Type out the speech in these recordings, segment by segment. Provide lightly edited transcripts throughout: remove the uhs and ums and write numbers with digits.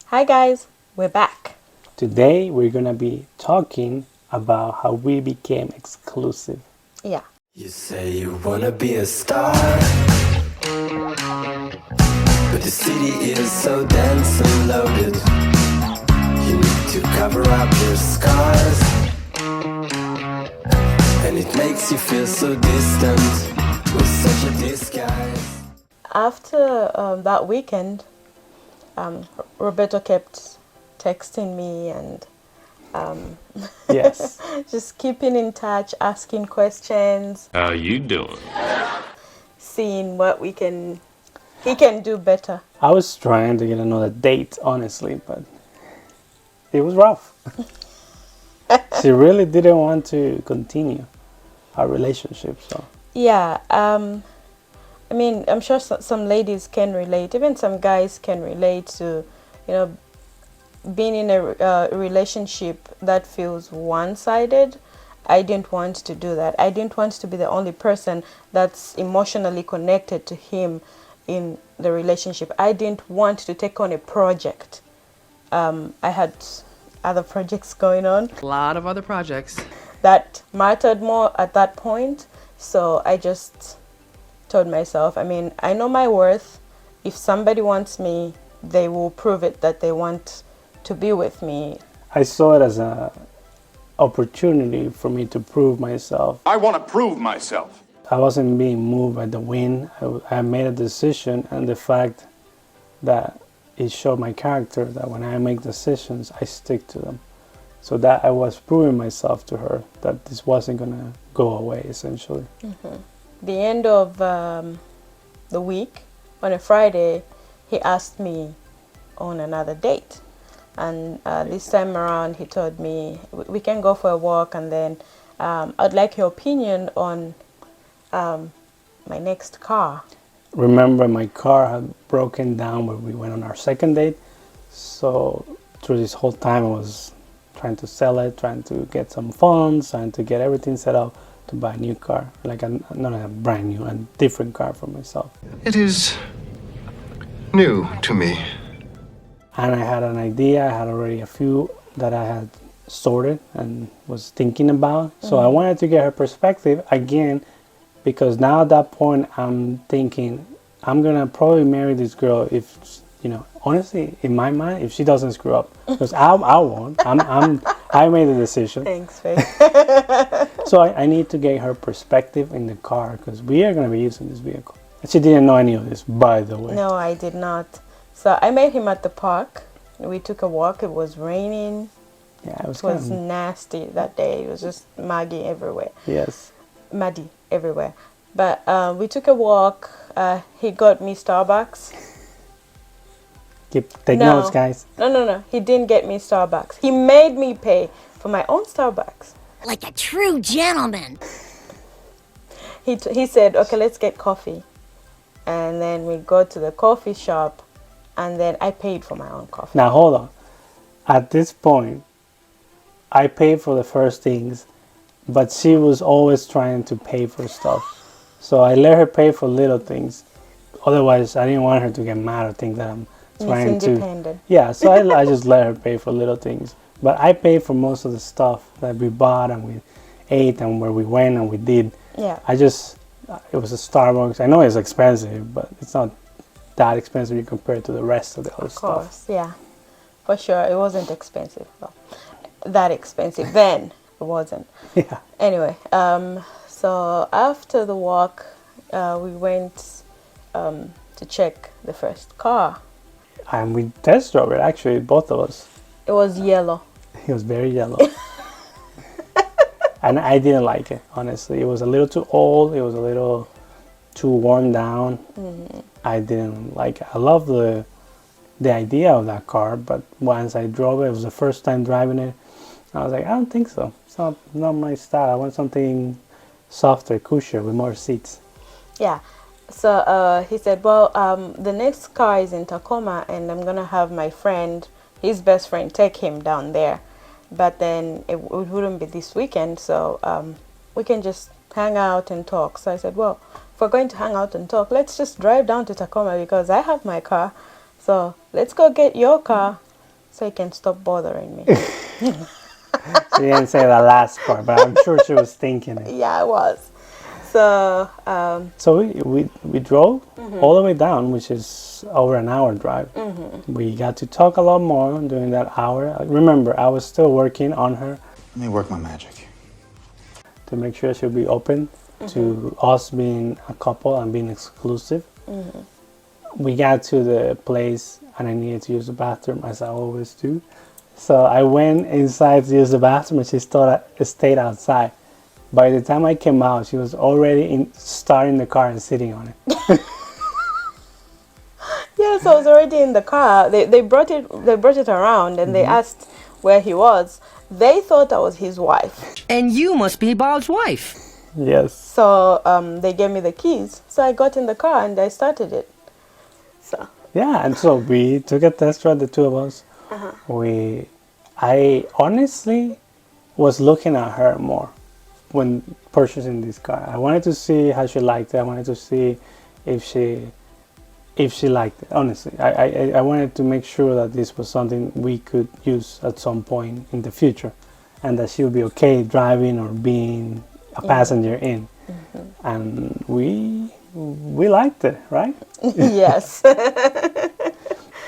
Hi guys, we're back. Today we're gonna be talking about how we became exclusive. Yeah. You say you wanna be a star, but the city is so dense and loaded. You need to cover up your scars, and it makes you feel so distant with such a disguise. After that weekend, Roberto kept texting me and Yes, just keeping in touch, asking questions, How you doing? seeing what he can do better. I was trying to get another date, honestly, but it was rough. She really didn't want to continue our relationship, so Yeah. I mean, I'm sure some ladies can relate. Even some guys can relate to, you know, being in a relationship that feels one-sided. I didn't want to do that. I didn't want to be the only person that's emotionally connected to him in the relationship. I didn't want to take on a project. I had other projects going on A lot of other projects. that mattered more at that point. So I just told myself, I mean, I know my worth. If somebody wants me, they will prove it that they want to be with me. I saw it as an opportunity for me to prove myself. I want to prove myself. I wasn't being moved by the wind. I made a decision, and the fact that it showed my character that when I make decisions, I stick to them. So that I was proving myself to her that this wasn't gonna go away, essentially. The end of the week, on a Friday, he asked me on another date. And this time around, he told me, we can go for a walk, and then I'd like your opinion on my next car. Remember, my car had broken down when we went on our second date. So through this whole time, I was trying to sell it, trying to get some funds, trying to get everything set up to buy a new car, like not a brand new, a different car for myself. It is new to me. And I had an idea. I had already a few that I had sorted and was thinking about. So I wanted to get her perspective again, because now at that point I'm thinking I'm gonna probably marry this girl if, honestly, in my mind, if she doesn't screw up, because I won't. I made the decision. Thanks, Faith. So I need to get her perspective in the car, because we are gonna be using this vehicle. And she didn't know any of this, by the way. No, I did not. So I met him at the park. We took a walk. It was raining. Yeah, it was It was kind of, nasty that day. It was just muggy everywhere. yes. Muddy everywhere. But we took a walk. He got me Starbucks. Take No. notes, guys. No. He didn't get me Starbucks. He made me pay for my own Starbucks. Like a true gentleman. He said, okay, let's get coffee. And then we go to the coffee shop. And then I paid for my own coffee. Now hold on. At this point, I paid for the first things, but she was always trying to pay for stuff. So I let her pay for little things. Otherwise, I didn't want her to get mad or think that I'm trying Miss to. Independent. Yeah, so I just let her pay for little things. But I paid for most of the stuff that we bought and we ate and where we went and we did. Yeah. It was a Starbucks. I know it's expensive, but it's not that expensive compared to the rest of the other Of stuff. course, yeah. For sure, it wasn't expensive. Well, that expensive then. It wasn't. Yeah. Anyway, so after the walk, we went to check the first car. And we test drove it, actually, both of us. It was yellow. It was very yellow. And I didn't like it, honestly. It was a little too old. It was a little too worn down. I didn't like it. I love the idea of that car, but once I drove it was the first time driving it. I was like, I don't think so. It's not my style. I want something softer, cushier, with more seats. Yeah. So he said, well, the next car is in Tacoma, and I'm going to have my friend, his best friend, take him down there. But then it wouldn't be this weekend, so we can just hang out and talk. So I said, well, if we're going to hang out and talk, let's just drive down to Tacoma because I have my car. So let's go get your car so he can stop bothering me. She didn't say the last part, but I'm sure she was thinking it. Yeah, I was. So So we drove all the way down, which is over an hour drive. We got to talk a lot more during that hour. Remember, I was still working on her Let me work my magic. to make sure she'll be open to us being a couple and being exclusive. We got to the place and I needed to use the bathroom, as I always do. So I went inside to use the bathroom and she stayed outside. By the time I came out, she was already starting the car and sitting on it. yes, I was already in the car. They brought it around and they asked where he was. They thought I was his wife. And you must be Bob's wife. Yes. So they gave me the keys. So I got in the car and I started it. So Yeah, and so we took a test drive, the two of us. I honestly was looking at her more when purchasing this car. I wanted to see how she liked it. I wanted to see if she liked it. Honestly, I wanted to make sure that this was something we could use at some point in the future, and that she would be okay driving or being a passenger in. And we liked it, right? yes.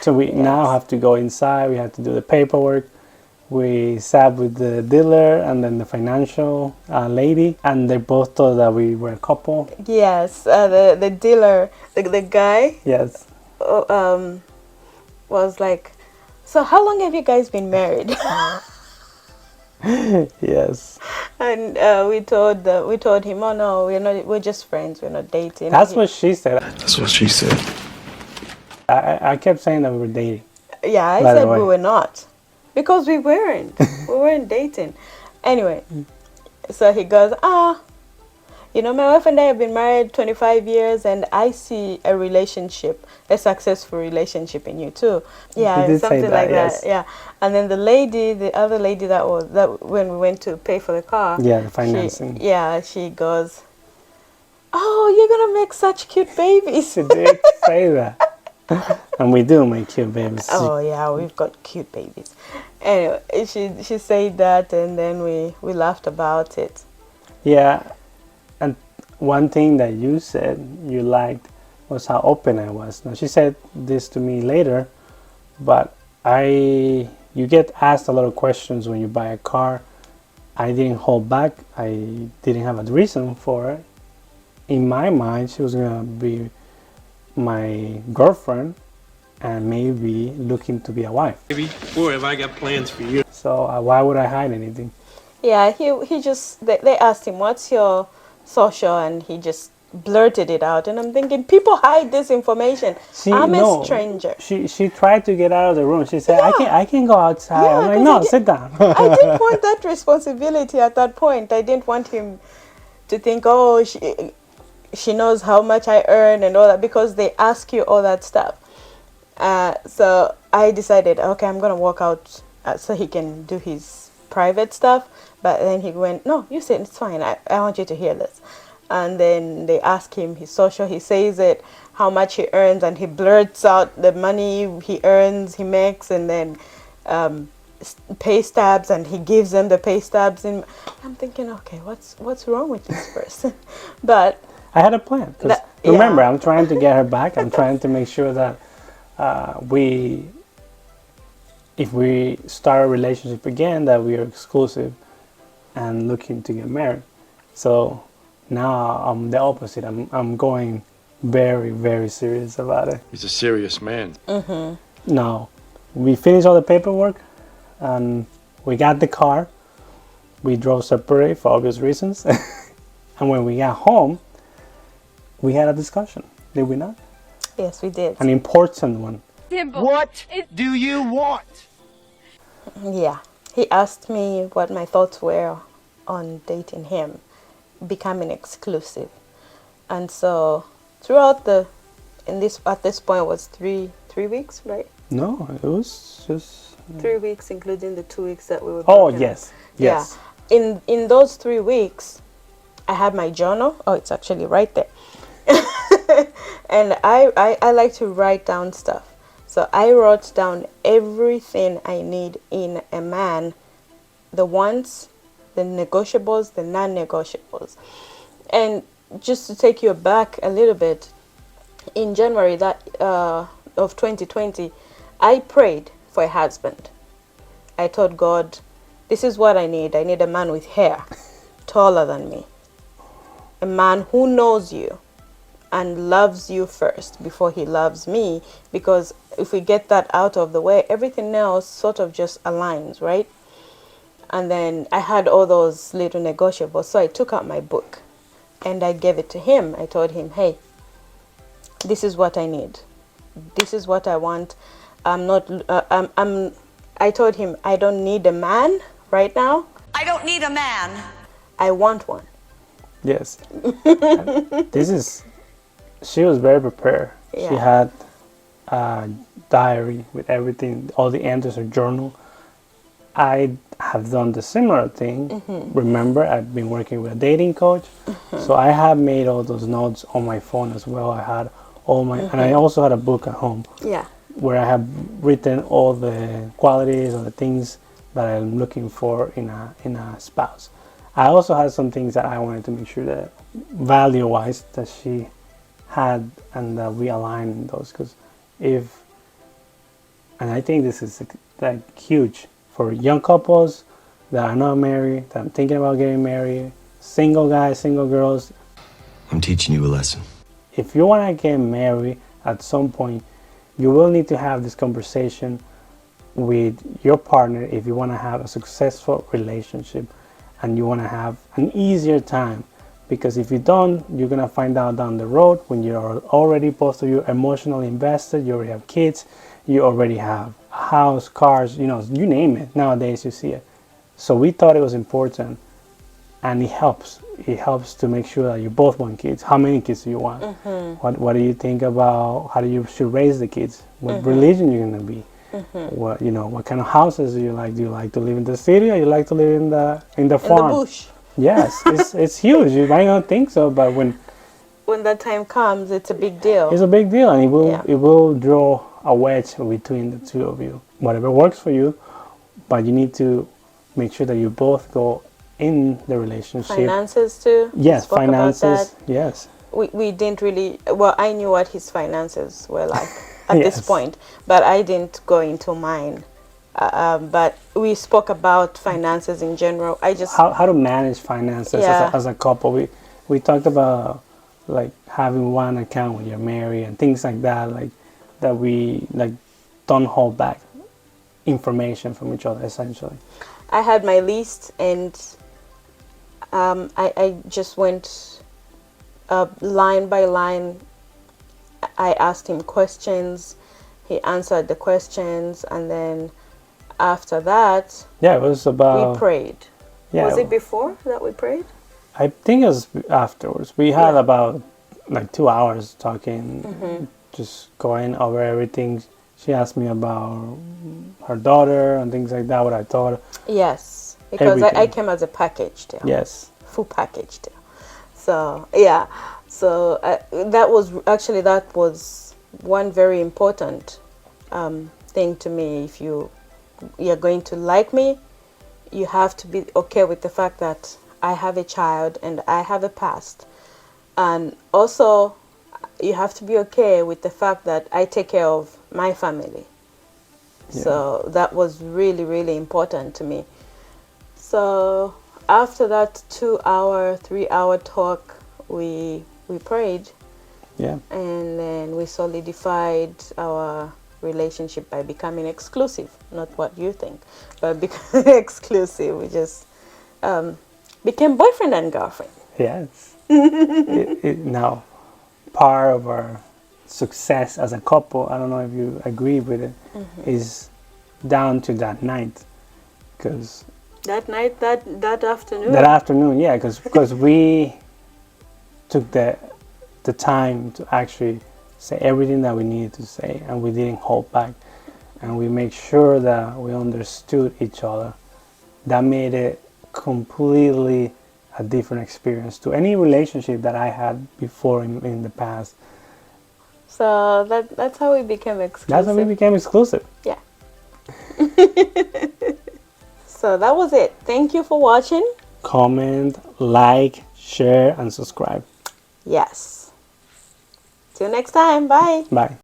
So we now have to go inside. We have to do the paperwork. We sat with the dealer and then the financial lady, and they both thought that we were a couple. Yes. The dealer, the guy, Yes. was like, so how long have you guys been married? Yes. And we told him, oh no, we're just friends, we're not dating. That's what she said. That's what she said. I kept saying that we were dating. Yeah, I By the said way. we were not. Because we weren't. We weren't dating. Anyway, so he goes, my wife and I have been married 25 years and I see a relationship, a successful relationship in you too. Yeah, He did say something that, like yes. that. Yeah. And then the other lady that when we went to pay for the car. Yeah, the financing. She goes, oh, you're going to make such cute babies. She did say that. And we do make cute babies. Oh yeah, we've got cute babies. Anyway, she said that, and then we laughed about it. Yeah, and one thing that you said you liked was how open I was. Now she said this to me later, but you get asked a lot of questions when you buy a car. I didn't hold back. I didn't have a reason for it. In my mind, she was gonna be my girlfriend and maybe looking to be a wife. Baby, boy, have I got plans for you. So why would I hide anything? Yeah, he just they asked him, what's your social, and he just blurted it out, and I'm thinking, people hide this information. I'm a stranger. She tried to get out of the room. She said, Yeah. I can go outside. Yeah, I'm like, 'cause no, sit down. I didn't want that responsibility at that point. I didn't want him to think, oh, she knows how much I earn and all that, because they ask you all that stuff. So I decided, okay, I'm going to walk out so he can do his private stuff. But then he went, no, you said it's fine. I want you to hear this. And then they ask him his social. He says it, how much he earns, and he blurts out the money he earns, he makes, and then pay stubs, and he gives them the pay stubs. And I'm thinking, okay, what's wrong with this person? But I had a plan. 'Cause yeah. remember, I'm trying to get her back. I'm trying to make sure that if we start a relationship again, that we are exclusive and looking to get married. So now I'm the opposite. I'm going very, very serious about it. He's a serious man. No, we finished all the paperwork and we got the car. We drove separate for obvious reasons. And when we got home, we had a discussion, did we not? yes, we did. An important one. What do you want? Yeah, he asked me what my thoughts were on dating him, becoming exclusive. And so throughout at this point was three weeks, right? No, it was just... 3 weeks, including the 2 weeks that we were Oh, broken up. yes, yes. Yeah. In those 3 weeks, I had my journal. Oh, it's actually right there. And I like to write down stuff. So I wrote down everything I need in a man, the wants, the negotiables, the non-negotiables. And just to take you back a little bit, in January of 2020, I prayed for a husband. I told God, this is what I need. I need a man with hair, taller than me. A man who knows you and loves you first before he loves me. Because if we get that out of the way, everything else sort of just aligns, right? And then I had all those little negotiables. So I took out my book and I gave it to him. I told him, hey, this is what I need. This is what I want. I told him, I don't need a man right now. I don't need a man. I want one. Yes. She was very prepared. Yeah. She had a diary with everything, all the entries, her journal. I have done the similar thing. Remember, I've been working with a dating coach. So I have made all those notes on my phone as well. I had all my, and I also had a book at home. Yeah. Where I have written all the qualities or the things that I'm looking for in a spouse. I also had some things that I wanted to make sure that value-wise that she had and that we align in those. Because and I think this is like huge for young couples that are not married, that are thinking about getting married, single guys, single girls. I'm teaching you a lesson. If you want to get married at some point, you will need to have this conversation with your partner if you want to have a successful relationship and you want to have an easier time. Because if you don't, you're going to find out down the road when you're already both of you emotionally invested, you already have kids, you already have a house, cars, you name it. Nowadays you see it. So we thought it was important, and it helps. It helps to make sure that you both want kids. How many kids do you want? What do you think about how you should raise the kids? What religion you're gonna be? What kind of houses do you like? Do you like to live in the city or you like to live in the farm? In the bush. Yes, it's huge. You might not think so, but when that time comes, it's a big deal. it's a big deal, and Yeah. it will draw a wedge between the two of you. Whatever works for you, but you need to make sure that you both go in the relationship. Finances too. Yes, Spoke about finances. that. Yes. We didn't really, well, I knew what his finances were like at this Yes. point, but I didn't go into mine. But we spoke about finances in general. I just, How to manage finances Yeah. as a couple. We talked about like having one account when you're married and things like that, like that we like don't hold back information from each other essentially. I had my list, and I just went line by line. I asked him questions. He answered the questions, and then after that, Yeah, it was about. we prayed. Yeah, Was it before that we prayed? I think it was afterwards. We had Yeah. about like 2 hours talking, just going over everything. She asked me about her daughter and things like that, what I thought. Yes, because I Everything. came as a package deal. Yes. Full package deal. So yeah, so that was one very important thing to me. If you're going to like me, you have to be okay with the fact that I have a child and I have a past, and also you have to be okay with the fact that I take care of my family. So that was really, really important to me. So after that 2-hour, 3-hour talk, we prayed, Yeah. and then we solidified our relationship by becoming exclusive. Not what you think, but becoming exclusive. We just became boyfriend and girlfriend. Yes. Now, part of our success as a couple, I don't know if you agree with it, is down to that night. Because That night, that afternoon. that afternoon, yeah, because we took the time to actually say everything that we needed to say, and we didn't hold back, and we made sure that we understood each other. That made it completely a different experience to any relationship that I had before in the past. So that's how we became exclusive. That's how we became exclusive. Yeah. So that was it. Thank you for watching. Comment, like, share, and subscribe. Yes. Till next time. Bye. Bye.